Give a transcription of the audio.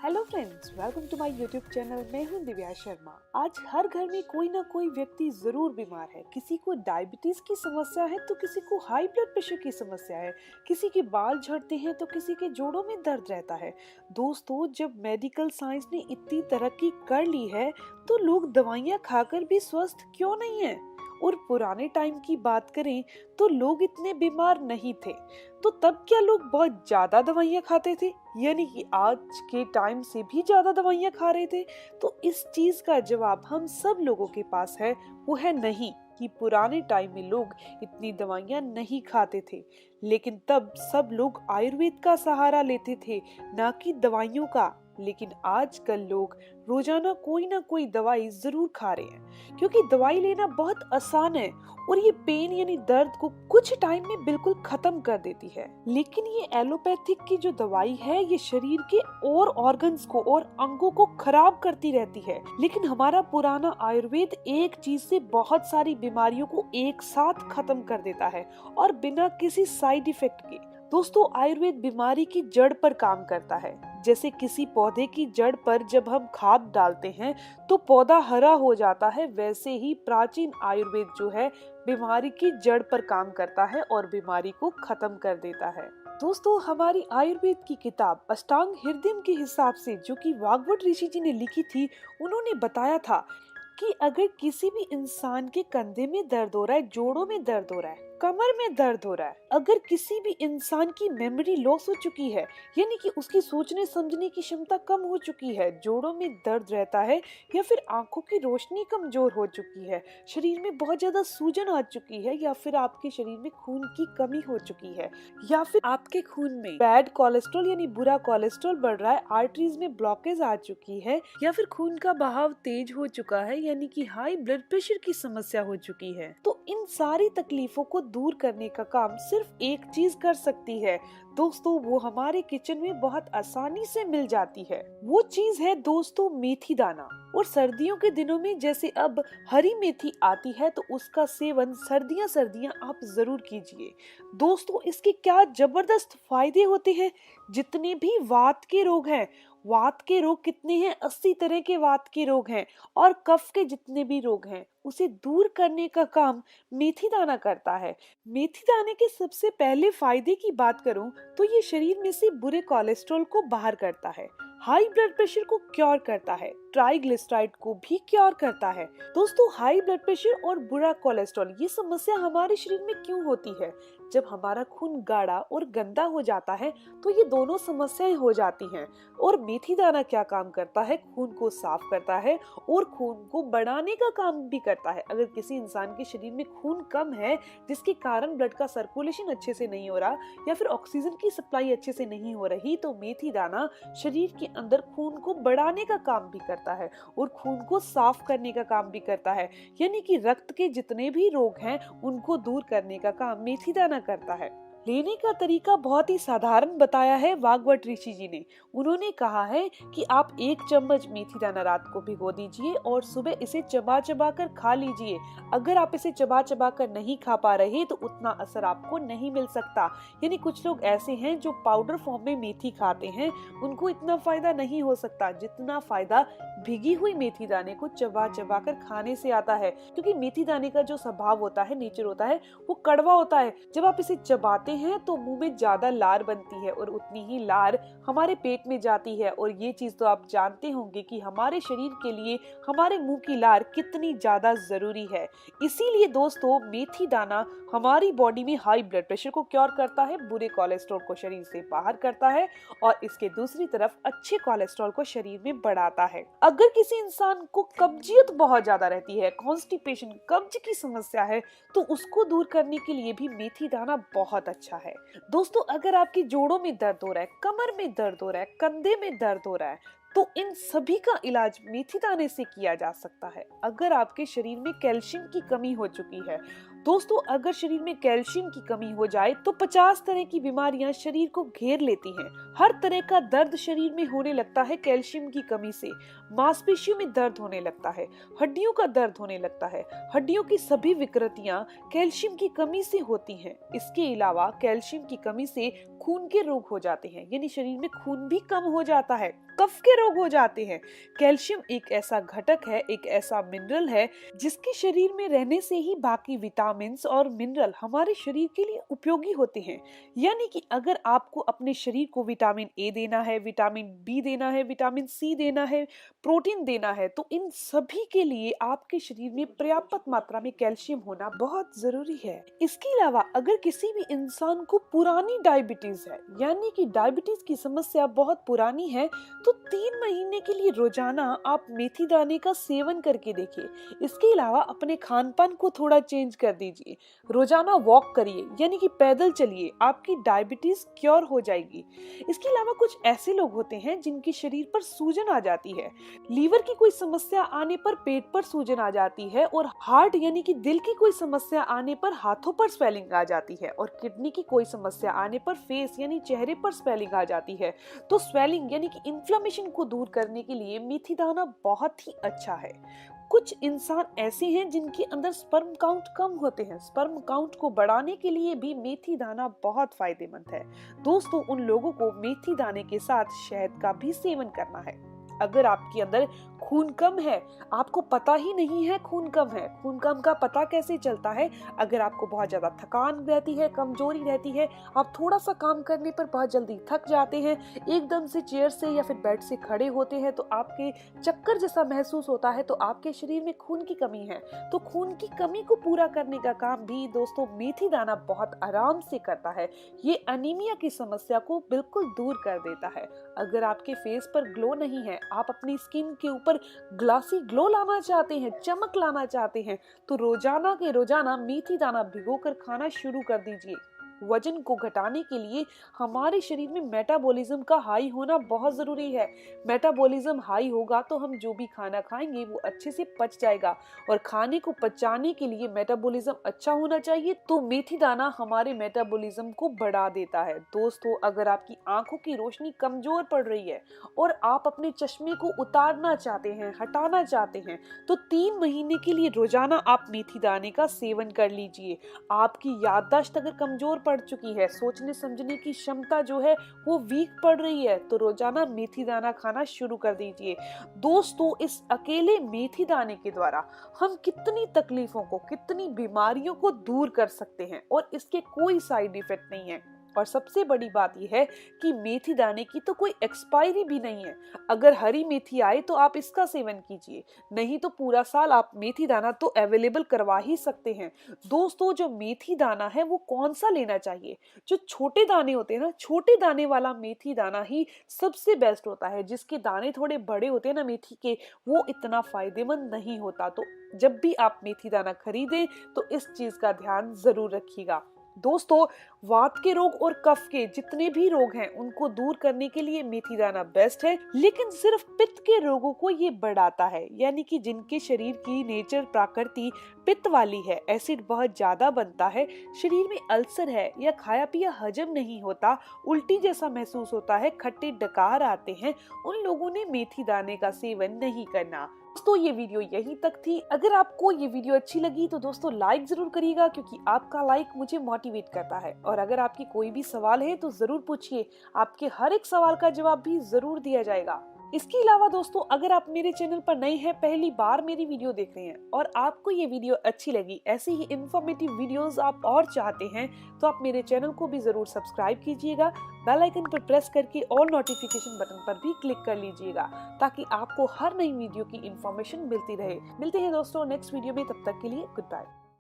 Hello friends, welcome to my YouTube channel. मैं हूं दिव्या शर्मा। आज हर घर में कोई ना कोई व्यक्ति जरूर बीमार है। किसी को डायबिटीज की समस्या है तो किसी को हाई ब्लड प्रेशर की समस्या है, किसी के बाल झड़ते हैं तो किसी के जोड़ों में दर्द रहता है। दोस्तों, जब मेडिकल साइंस ने इतनी तरक्की कर ली है तो लोग दवाइयाँ खाकर भी स्वस्थ क्यों नहीं है? और पुराने टाइम की बात करें तो लोग इतने बीमार नहीं थे, तो तब क्या लोग बहुत ज्यादा दवाइयाँ खाते थे, यानी कि आज के टाइम से भी ज्यादा दवाइयाँ खा रहे थे? तो इस चीज का जवाब हम सब लोगों के पास है, वो है नहीं। कि पुराने टाइम में लोग इतनी दवाइयाँ नहीं खाते थे, लेकिन तब सब लोग आयुर्वेद का सहारा लेते थे, ना कि दवाइयों का। लेकिन आजकल लोग रोजाना कोई ना कोई दवाई जरूर खा रहे हैं, क्योंकि दवाई लेना बहुत आसान है और ये पेन यानी दर्द को कुछ टाइम में बिल्कुल खत्म कर देती है। लेकिन ये एलोपैथिक की जो दवाई है, ये शरीर के और ऑर्गन्स को और अंगों को खराब करती रहती है। लेकिन हमारा पुराना आयुर्वेद एक चीज से बहुत सारी बीमारियों को एक साथ खत्म कर देता है और बिना किसी साइड इफेक्ट के। दोस्तों, आयुर्वेद बीमारी की जड़ पर काम करता है। जैसे किसी पौधे की जड़ पर जब हम खाद डालते हैं तो पौधा हरा हो जाता है, वैसे ही प्राचीन आयुर्वेद जो है बीमारी की जड़ पर काम करता है और बीमारी को खत्म कर देता है। दोस्तों, हमारी आयुर्वेद की किताब अष्टांग हृदय के हिसाब से, जो कि वाग्भट ऋषि जी ने लिखी थी, उन्होंने बताया था कि अगर किसी भी इंसान के कंधे में दर्द हो रहा है, जोड़ों में दर्द हो रहा है, कमर में दर्द हो रहा है, अगर किसी भी इंसान की मेमोरी लॉस हो चुकी है, यानी कि उसकी सोचने समझने की क्षमता कम हो चुकी है, जोड़ों में दर्द रहता है, या फिर आंखों की रोशनी कमजोर हो चुकी है, शरीर में बहुत ज्यादा सूजन आ चुकी है, या फिर आपके शरीर में खून की कमी हो चुकी है, या फिर आपके खून में बैड कोलेस्ट्रॉल यानी बुरा कोलेस्ट्रॉल बढ़ रहा है, आर्टरीज में ब्लॉकेज आ चुकी है, या फिर खून का बहाव तेज हो चुका है, यानी कि हाई ब्लड प्रेशर की समस्या हो चुकी है, तो इन सारी तकलीफों को दूर करने का काम सिर्फ एक चीज कर सकती है। दोस्तों, वो हमारे किचन में बहुत आसानी से मिल जाती है। वो चीज है दोस्तों मेथी दाना। और सर्दियों के दिनों में जैसे अब हरी मेथी आती है, तो उसका सेवन सर्दियां सर्दियां आप जरूर कीजिए। दोस्तों, इसके क्या जबरदस्त फायदे होते हैं। जितने भी वात के रोग हैं, वात के रोग कितने हैं? 80 तरह के वात के रोग हैं, और कफ के जितने भी रोग हैं उसे दूर करने का काम मेथी दाना करता है। मेथी दाने के सबसे पहले फायदे की बात करूं तो ये शरीर में से बुरे कोलेस्ट्रॉल को बाहर करता है, हाई ब्लड प्रेशर को क्योर करता है, ट्राइग्लिसराइड को भी क्योर करता है। दोस्तों, हाई ब्लड प्रेशर और बुरा कोलेस्ट्रॉल ये समस्या हमारे शरीर में क्यों होती है? जब हमारा खून गाढ़ा और गंदा हो जाता है तो ये दोनों समस्याएं हो जाती हैं। और मेथी दाना क्या काम करता है? खून को साफ करता है और खून को बढ़ाने का काम भी करता है। अगर किसी इंसान के शरीर में खून कम है, जिसके कारण ब्लड का सर्कुलेशन अच्छे से नहीं हो रहा, या फिर ऑक्सीजन की सप्लाई अच्छे से नहीं हो रही, तो मेथी दाना शरीर के अंदर खून को बढ़ाने का काम भी करता है और खून को साफ करने का काम भी करता है। यानी कि रक्त के जितने भी रोग हैं उनको दूर करने का काम मेथी दाना करता है। लेने का तरीका बहुत ही साधारण बताया है वाग्भट ऋषि जी ने। उन्होंने कहा है कि आप 1 चम्मच मेथी दाना रात को भिगो दीजिए और सुबह इसे चबा चबा कर खा लीजिए। अगर आप इसे चबा चबा कर नहीं खा पा रहे तो उतना असर आपको नहीं मिल सकता। यानी कुछ लोग ऐसे हैं जो पाउडर फॉर्म में मेथी खाते हैं, उनको इतना फायदा नहीं हो सकता जितना फायदा भिगी हुई मेथी दाने को चबा चबा कर खाने से आता है। क्योंकि मेथी दाने का जो स्वभाव होता है, नेचर होता है, वो कड़वा होता है। जब आप इसे चबाते हैं तो मुंह में ज्यादा लार बनती है और उतनी ही लार हमारे पेट में जाती है। और ये चीज तो आप जानते होंगे कि हमारे शरीर के लिए हमारे मुंह की लार कितनी ज्यादा जरूरी है। इसीलिए दोस्तों, मेथी दाना हमारी बॉडी में हाई ब्लड प्रेशर को क्योर करता है, बुरे कोलेस्ट्रॉल को शरीर से बाहर करता है, और इसके दूसरी तरफ अच्छे कोलेस्ट्रॉल को शरीर में बढ़ाता है। अगर किसी इंसान को कब्जियत बहुत ज्यादा रहती है, कॉन्स्टिपेशन, कब्ज की समस्या है, तो उसको दूर करने के लिए भी मेथी दाना बहुत अच्छा है। दोस्तों, अगर आपके जोड़ों में दर्द हो रहा है, कमर में दर्द हो रहा है, कंधे में दर्द हो रहा है, तो इन सभी का इलाज मेथी दाने से किया जा सकता है। अगर आपके शरीर में कैल्शियम की कमी हो चुकी है, दोस्तों, अगर शरीर में कैल्शियम की कमी हो जाए तो 50 तरह की बीमारियां शरीर को घेर लेती हैं। हर तरह का दर्द शरीर में होने लगता है कैल्शियम की कमी से। मांसपेशियों में दर्द होने लगता है, हड्डियों का दर्द होने लगता है। हड्डियों की सभी विकृतियां कैल्शियम की कमी से होती हैं। इसके अलावा कैल्शियम की कमी से खून के रोग हो जाते हैं, यानी शरीर में खून भी कम हो जाता है, कफ के रोग हो जाते हैं। कैल्शियम एक ऐसा घटक है, एक ऐसा मिनरल है जिसके शरीर में रहने से ही बाकी विटामिन और मिनरल हमारे शरीर के लिए उपयोगी होते हैं। यानी कि अगर आपको अपने शरीर को विटामिन ए देना है, विटामिन बी देना है, विटामिन सी देना है, प्रोटीन देना है, तो इन सभी के लिए आपके शरीर में पर्याप्त मात्रा में कैल्शियम होना बहुत जरूरी है। इसके अलावा अगर किसी भी इंसान को पुरानी डायबिटीज है, यानी कि डायबिटीज की समस्या बहुत पुरानी है, तो 3 महीने के लिए रोजाना आप मेथी दाने का सेवन करके देखिए। इसके अलावा अपने खान पान को थोड़ा चेंज कर दीजिए, रोजाना वॉक करिए, यानी कि पैदल चलिए, आपकी डायबिटीज क्योर हो जाएगी। इसके अलावा कुछ ऐसे लोग होते हैं जिनके शरीर पर सूजन आ जाती है, लीवर की कोई समस्या आने पर पेट पर सूजन आ जाती है, और हार्ट यानी कि दिल की कोई समस्या आने पर हाथों पर स्वेलिंग आ जाती है, और किडनी की कोई समस्या आने पर फेस यानी चेहरे पर स्वेलिंग आ जाती है। तो स्वेलिंग यानी कि इन्फ्लेमेशन को दूर करने के लिए मेथी दाना बहुत ही अच्छा है। कुछ इंसान ऐसे हैं जिनके अंदर स्पर्म काउंट कम होते हैं, स्पर्म काउंट को बढ़ाने के लिए भी मेथी दाना बहुत फायदेमंद है। दोस्तों, उन लोगों को मेथी दाने के साथ शहद का भी सेवन करना है। अगर आपके अंदर खून कम है, आपको पता ही नहीं है खून कम है, खून कम का पता कैसे चलता है? अगर आपको बहुत ज्यादा थकान रहती है, कमजोरी रहती है, आप थोड़ा सा काम करने पर बहुत जल्दी थक जाते हैं, एकदम से चेयर से या फिर बेड से खड़े होते हैं तो आपके चक्कर जैसा महसूस होता है, तो आपके शरीर में खून की कमी है। तो खून की कमी को पूरा करने का काम भी दोस्तों मेथी दाना बहुत आराम से करता है। ये अनीमिया की समस्या को बिल्कुल दूर कर देता है। अगर आपके फेस पर ग्लो नहीं है, आप अपनी स्किन के ऊपर ग्लासी ग्लो लाना चाहते हैं, चमक लाना चाहते हैं, तो रोजाना के रोजाना मेथी दाना भिगोकर खाना शुरू कर दीजिए। वजन को घटाने के लिए हमारे शरीर में मेटाबॉलिज्म का हाई होना बहुत जरूरी है। मेटाबॉलिज्म हाई होगा तो हम जो भी खाना खाएंगे वो अच्छे से पच जाएगा, और खाने को पचाने के लिए मेटाबॉलिज्म अच्छा होना चाहिए। तो मेथी दाना हमारे मेटाबॉलिज्म को बढ़ा देता है। दोस्तों, अगर आपकी आंखों की रोशनी कमजोर पड़ रही है और आप अपने चश्मे को उतारना चाहते हैं, हटाना चाहते हैं, तो 3 महीने के लिए रोजाना आप मेथी दाने का सेवन कर लीजिए। आपकी याददाश्त अगर कमजोर पड़ चुकी है, सोचने समझने की क्षमता जो है वो वीक पड़ रही है, तो रोजाना मेथी दाना खाना शुरू कर दीजिए। दोस्तों, इस अकेले मेथी दाने के द्वारा हम कितनी तकलीफों को, कितनी बीमारियों को दूर कर सकते हैं, और इसके कोई साइड इफेक्ट नहीं है। और सबसे बड़ी बात यह है कि मेथी दाने की तो कोई एक्सपायरी भी नहीं है। अगर हरी मेथी आए तो आप इसका सेवन कीजिए, नहीं तो पूरा साल आप मेथी दाना तो अवेलेबल करवा ही सकते हैं। दोस्तों, जो मेथी दाना है वो कौन सा लेना चाहिए? जो छोटे दाने होते हैं ना, छोटे दाने वाला मेथी दाना ही सबसे बेस्ट होता है। जिसके दाने थोड़े बड़े होते हैं ना मेथी के, वो इतना फायदेमंद नहीं होता। तो जब भी आप मेथी दाना खरीदें तो इस चीज का ध्यान जरूर रखिएगा। दोस्तों, वात के रोग और कफ के जितने भी रोग हैं उनको दूर करने के लिए मेथी दाना बेस्ट है, लेकिन सिर्फ पित्त के रोगों को ये बढ़ाता है। यानी कि जिनके शरीर की नेचर प्रकृति पित्त वाली है, एसिड बहुत ज्यादा बनता है, शरीर में अल्सर है, या खाया पिया हजम नहीं होता, उल्टी जैसा महसूस होता है, खट्टे डकार आते हैं, उन लोगों ने मेथी दाने का सेवन नहीं करना। दोस्तों, ये वीडियो यहीं तक थी। अगर आपको ये वीडियो अच्छी लगी तो दोस्तों लाइक जरूर करिएगा, क्योंकि आपका लाइक मुझे मोटिवेट करता है। और अगर आपकी कोई भी सवाल है तो जरूर पूछिए, आपके हर एक सवाल का जवाब भी जरूर दिया जाएगा। इसके अलावा दोस्तों, अगर आप मेरे चैनल पर नए हैं, पहली बार मेरी वीडियो देख रहे हैं और आपको ये वीडियो अच्छी लगी, ऐसी ही इंफॉर्मेटिव वीडियोस आप और चाहते हैं, तो आप मेरे चैनल को भी जरूर सब्सक्राइब कीजिएगा। बेल आइकन पर प्रेस करके ऑल नोटिफिकेशन बटन पर भी क्लिक कर लीजिएगा, ताकि आपको हर नई वीडियो की इंफॉर्मेशन मिलती रहे। मिलते हैं दोस्तों नेक्स्ट वीडियो में, तब तक के लिए गुड बाय।